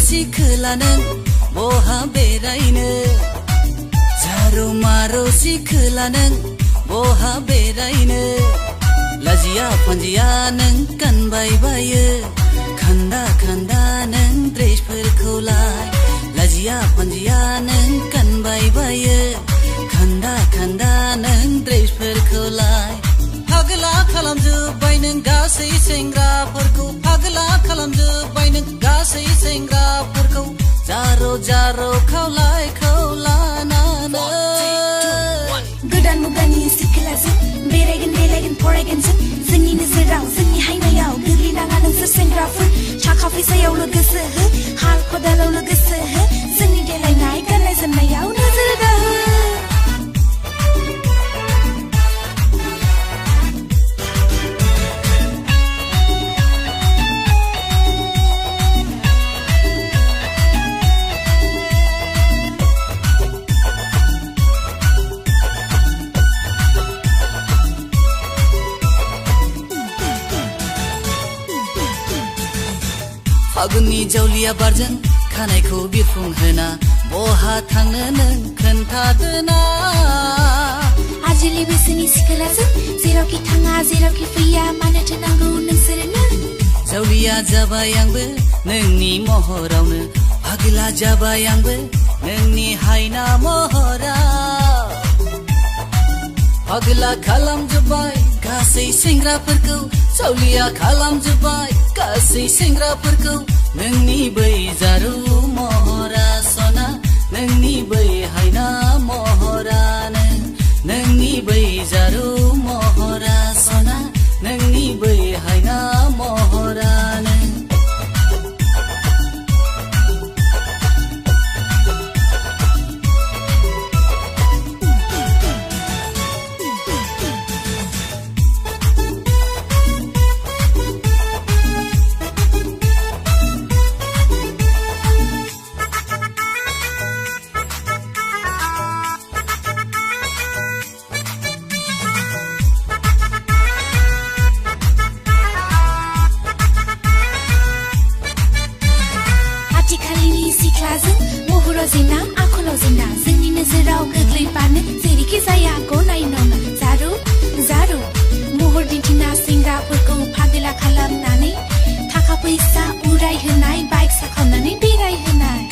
सिखोला नों बहा बेरायनो जारौ मारौ सिखोला नों बहा बेरायनो लाजिया फांजिया नों गानबाय बायो खान्दा खान्दा नों ड्रेसफोरखौलाय लाजिया फांजिया नों गानबाय बायो खान्दा खान्दा नों ड्रेसफोरखौलाय फागला खालामजोब्बाय नों गासै सेंग्राफोरखौ फागला खालामजोब्बाय नों गासै सेंग्राफोरखौ जारौ जारौ खावलाय खावलानानै गोदान मुगानि सिखोलाजों बेरायगोन बेरायगोन फरायगोन जों जोंनि नोजोराव जोंनि हायनायाव गोग्लैनाङा नोंसोर सेंग्राफोर थाखा फैसायावल' गोसो हो हाल खदालावल' गोसो हो जोंनि देलायनाय गाननाय जोमनायाव नोजोर दाहो फागुननि जावलिया बारजों खानायखौ बिरफुंहोना बहा थांनो नों खोन्थादोना आजिलि बैसोनि सिखोलाजों जेरावखि थाङा जेरावखि फैया मानोथो नांगौ नोंसोरनो जावलिया जाबाय आंबो नोंनि महरावनो फागला जाबाय आंबो नोंनि हायना महराव फागला खालामजोब्बाय गासै सेंग्राफोरखौ जावलिया खालामजोब्बाय गासै सेंग्राफोरखौ नोंनि बै जारौ महरा सना नोंनि बै हायना महरानो नोंनि बै जारौ महरा सना नोंनि बै हायना महरानो जेना आखलाव जेना जोंनि नोजोराव गोग्लैबानो जेरैखि जाया गनायनावनो जारौ जारौ महर दिन्थिना सेंग्राफोरखौ फागला खालामनानै थाखा फैसा उरायहोनाय बाइक साखावनानै बेरायहोनाय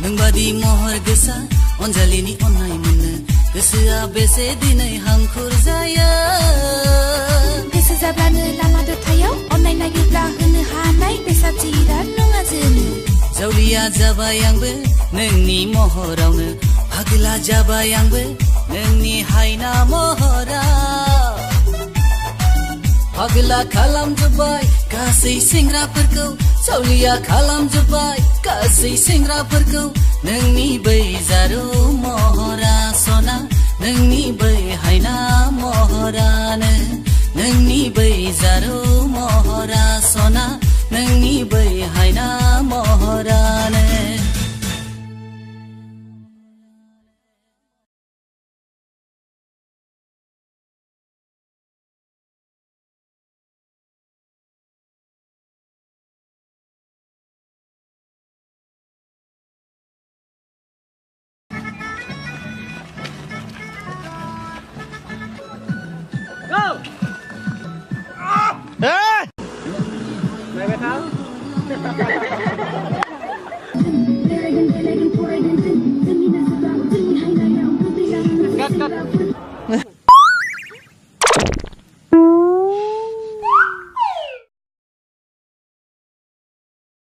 नोंबादि महर गोसा अनजालिनि अननाय मोनो गोसोआ बेसे दिनै हांखुर जायो गोसो जाब्लानो लामा दथायाव अननाय नागिरब्ला होनो हानाय बेसाद जिराद नङा जोङो जावलिया जाबाय आंबो नोंनि महरावनो फागला जाबाय आंबो नोंनि हायना महराव फागला खालामजोब्बाय गासै सेंग्राफोरखौ जावलिया खालामजोब्बाय गासै सेंग्राफोरखौ नोंनि बै जारौ महरा सना नोंनि बै हायना महरानो नोंनि बै जारौ महरा सना नोंनि बै हायना महरानो Hey! Mày biết không?